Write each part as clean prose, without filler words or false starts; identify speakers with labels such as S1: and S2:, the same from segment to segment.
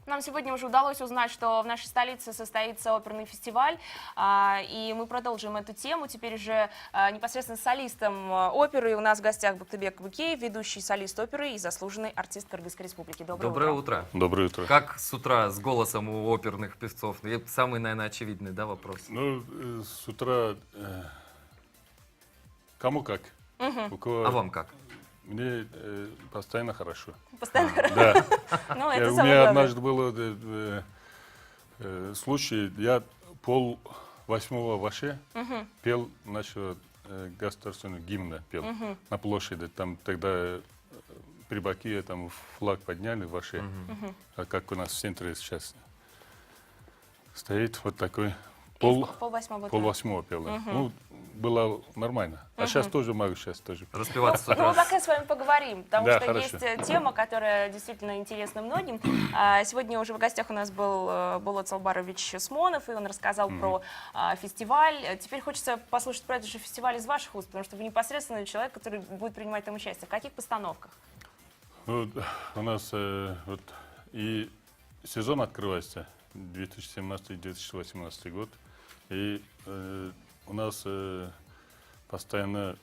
S1: Нам сегодня уже удалось узнать, что в нашей столице состоится оперный фестиваль, и мы продолжим эту тему. Теперь уже непосредственно с солистом оперы. У нас в гостях Бактыбек Букеев, ведущий солист оперы и заслуженный артист Кыргызской республики.
S2: Доброе утро.
S3: Доброе утро.
S2: Как с утра с голосом у оперных певцов? И самый, наверное, очевидный, да, вопрос?
S3: Ну, с утра кому как. У кого...
S2: А вам как?
S3: Мне постоянно хорошо.
S1: Постоянно хорошо.
S3: Да.
S1: Ну, это
S3: У
S1: самое
S3: меня
S1: главное.
S3: однажды был случай, я 7:30 вообще пел нашего государственного гимна, пел на площади. Там тогда при Баке там флаг подняли вообще, как у нас в центре сейчас стоит вот такой
S1: Полвосьмого утра.
S3: 7:30 пел. Ну, было нормально. А сейчас тоже могу, сейчас тоже.
S2: Распеваться с
S1: Ну, мы
S2: утра.
S1: пока с вами поговорим, потому
S3: Да,
S1: что
S3: хорошо.
S1: есть тема, которая действительно интересна многим. Сегодня уже в гостях у нас был Болот Салбарович Смонов, и он рассказал про фестиваль. Теперь хочется послушать про этот же фестиваль из ваших уст, потому что вы непосредственно человек, который будет принимать там участие. В каких постановках?
S3: Ну, у нас вот и сезон открывается 2017-2018 год. И у нас постоянно,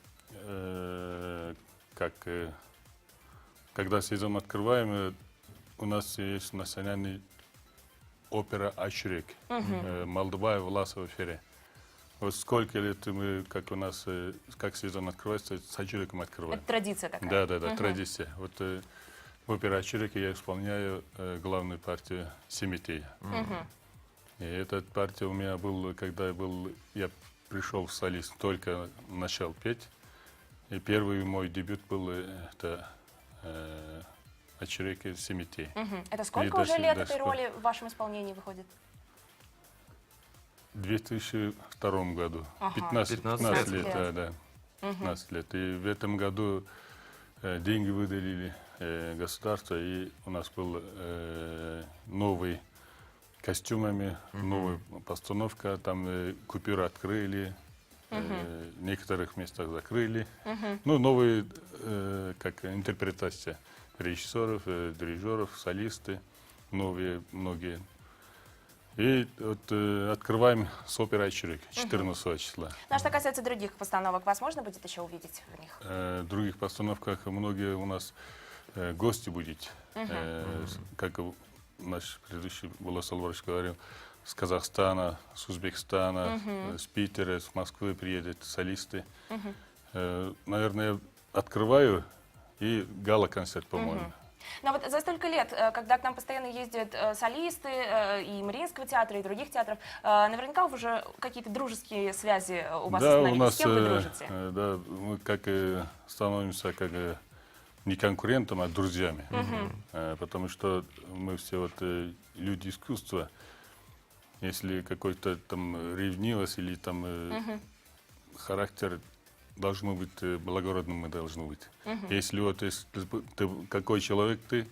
S3: когда сезон открываем, у нас есть национальный опера «Ачрек», Молдова, Власова, Фере. Вот сколько лет мы, как у нас, как сезон открывается, с «Ачреком» открываем.
S1: Это традиция такая.
S3: Да, традиция. Вот в опере «Ачреке» я исполняю главную партию «Семитей». И эта партия у меня была, когда я пришел в солист, только начал петь. И первый мой дебют был это «Ачреке Семитей».
S1: Это сколько
S3: И
S1: уже
S3: дальше-
S1: лет
S3: дальше
S1: этой роли в вашем исполнении выходит?
S3: В 2002 году.
S1: Ага.
S3: 15
S2: 15
S3: лет,
S1: лет.
S3: да. 15 лет. И в этом году деньги выделили государство, и у нас был новый костюмами, новая постановка, там купюры открыли, в некоторых местах закрыли. Ну, новые, как интерпретация режиссеров, дирижеров, солисты, новые многие. И вот открываем с оперой «Ачрек» 14 числа.
S1: Ну, а что касается других постановок, вас можно будет еще увидеть в них?
S3: В других постановках многие у нас гости будут. Как наш предыдущий Болот Салбарович говорил, с Казахстана, с Узбекистана, с Питера, с Москвы приедут солисты. Наверное, я открываю и гала-концерт, по-моему.
S1: Но вот за столько лет, когда к нам постоянно ездят солисты и Мариинского театра, и других театров, наверняка уже какие-то дружеские связи у вас
S3: Да, у
S1: установились.
S3: нас,
S1: С кем вы дружите?
S3: да, мы как становимся как не конкурентом, а друзьями. Потому что мы все вот люди искусства. Если какой-то там ревнивость или там характер должно быть благородным, мы должны быть. Если вот ты, какой человек ты,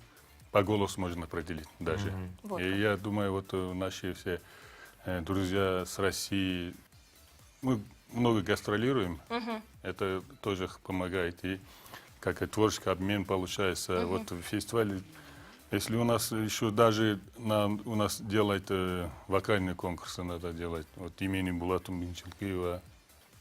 S3: по голосу можно определить даже.
S1: Вот
S3: И
S1: как.
S3: я думаю, вот наши все друзья с России, мы много гастролируем, это тоже помогает. И как и творческий обмен получается. Вот в фестивале, если у нас еще даже у нас делать вокальные конкурсы, надо делать. Вот имени Булата Минченкиева.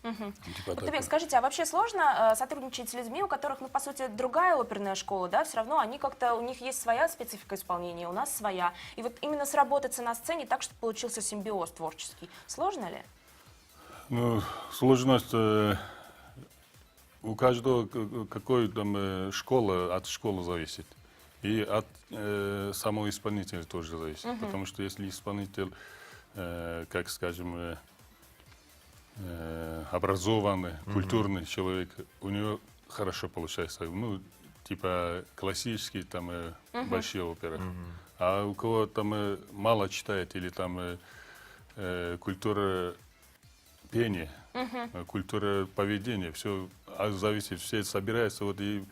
S3: Типа
S1: Бактыбек,
S3: такое.
S1: скажите, а вообще сложно сотрудничать с людьми, у которых, ну, по сути, другая оперная школа, да, все равно они как-то, у них есть своя специфика исполнения, у нас своя. И вот именно сработаться на сцене так, чтобы получился симбиоз творческий. Сложно ли?
S3: Ну, сложность у каждого какой там школа, от школы зависит. И от самого исполнителя тоже зависит. Потому что если исполнитель, как скажем, образованный, культурный человек, у него хорошо получается. Ну, типа классические там большие оперы. А у кого там мало читает или там культура пения, культура поведения, все зависит, все собирается вот и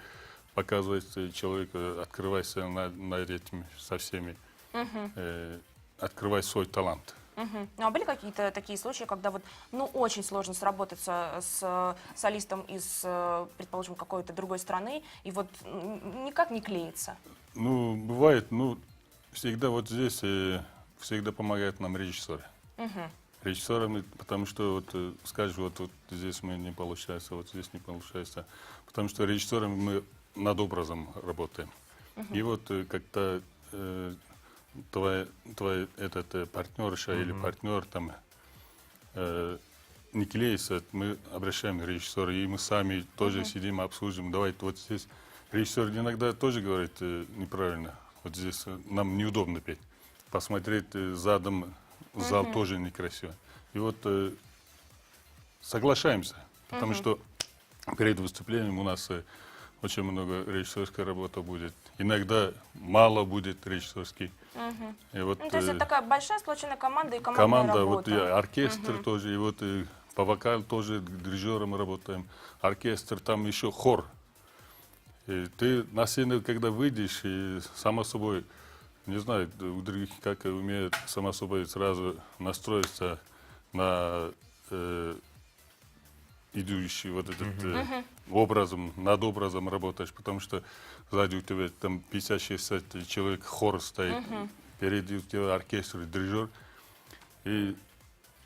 S3: показывается человек, открывается над этим со всеми, открывать свой талант.
S1: Ну, а были какие-то такие случаи, когда вот, ну, очень сложно сработаться с солистом из, предположим, какой-то другой страны, и вот никак не клеится?
S3: Ну, бывает, ну, всегда вот здесь всегда помогает нам режиссер. Режиссерам, потому что вот скажешь, вот здесь мы не получается, вот здесь не получается. Потому что режиссерами мы над образом работаем. И вот как-то твой этот партнерша или партнер там не клеится, мы обращаем к режиссеру, и мы сами тоже сидим, обсуждаем. Давай вот здесь. Режиссер иногда тоже говорит неправильно. Вот здесь нам неудобно петь. Посмотреть задом зал тоже некрасиво. И вот соглашаемся, потому что перед выступлением у нас очень много режиссерской работы будет. Иногда мало будет режиссерский. И вот,
S1: Ну, то есть это такая большая сплоченная команда и командная
S3: команда,
S1: работа.
S3: вот оркестр тоже, и вот по вокалу тоже дирижером работаем. Оркестр, там еще хор. И ты на сцену, когда выйдешь, и само собой, не знаю, у других как умеют само собой сразу настроиться на идущий вот этот образом, над образом работаешь, потому что сзади у тебя там 50-60 человек, хор стоит, впереди у тебя оркестр, дирижер, и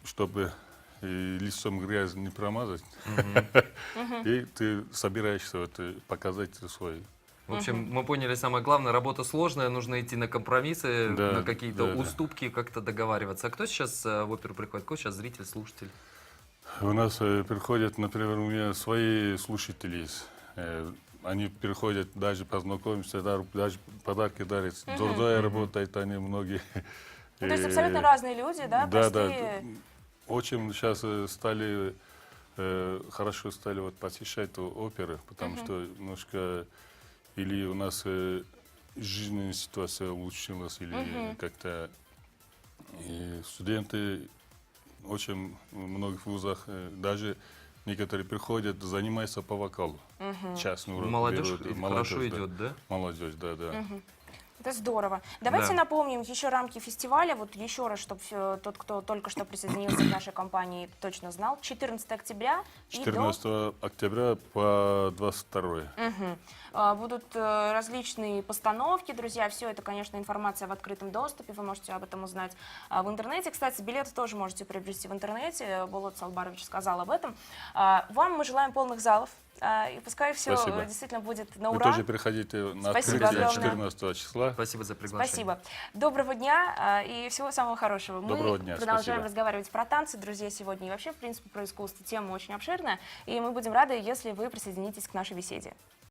S3: чтобы лицом грязь не промазать, и ты собираешься вот, показать свой.
S2: В общем, мы поняли самое главное, работа сложная, нужно идти на компромиссы,
S3: Да,
S2: на какие-то
S3: да, да.
S2: уступки, как-то договариваться. А кто сейчас в оперу приходит? Кто сейчас зритель, слушатель?
S3: У нас приходят, например, у меня свои слушатели есть. Они приходят, даже познакомимся, даже подарки дарят. Дурдая работает, они многие.
S1: Ну, то есть абсолютно разные люди, да?
S3: Да, да.
S1: Простые.
S3: Очень сейчас стали, хорошо стали вот посещать оперы, потому что немножко или у нас жизненная ситуация улучшилась, или как-то и студенты очень в многих вузах даже некоторые приходят, занимаются по вокалу. Частный урок
S2: Молодежь
S3: берут.
S2: хорошо
S3: да.
S2: идет, да?
S3: Молодежь, да, да.
S1: Это здорово. Давайте
S2: Да.
S1: напомним еще рамки фестиваля. Вот еще раз, чтобы тот, кто только что присоединился к нашей компании, точно знал. 14 октября и до...
S3: 14 октября по 22.
S1: Будут различные постановки, друзья. Все это, конечно, информация в открытом доступе. Вы можете об этом узнать в интернете. Кстати, билеты тоже можете приобрести в интернете. Болот Салбарович сказал об этом. Вам мы желаем полных залов. И пускай все
S3: Спасибо.
S1: действительно будет на
S3: Вы
S1: ура.
S3: тоже приходите на
S1: Спасибо
S3: открытие
S1: огромное.
S3: 14 числа.
S2: Спасибо за приглашение.
S1: Спасибо. Доброго дня и всего самого хорошего.
S3: Доброго
S1: Мы
S3: дня,
S1: продолжаем
S3: спасибо.
S1: разговаривать про танцы, друзья, сегодня и вообще, в принципе, про искусство. Тема очень обширная, и мы будем рады, если вы присоединитесь к нашей беседе.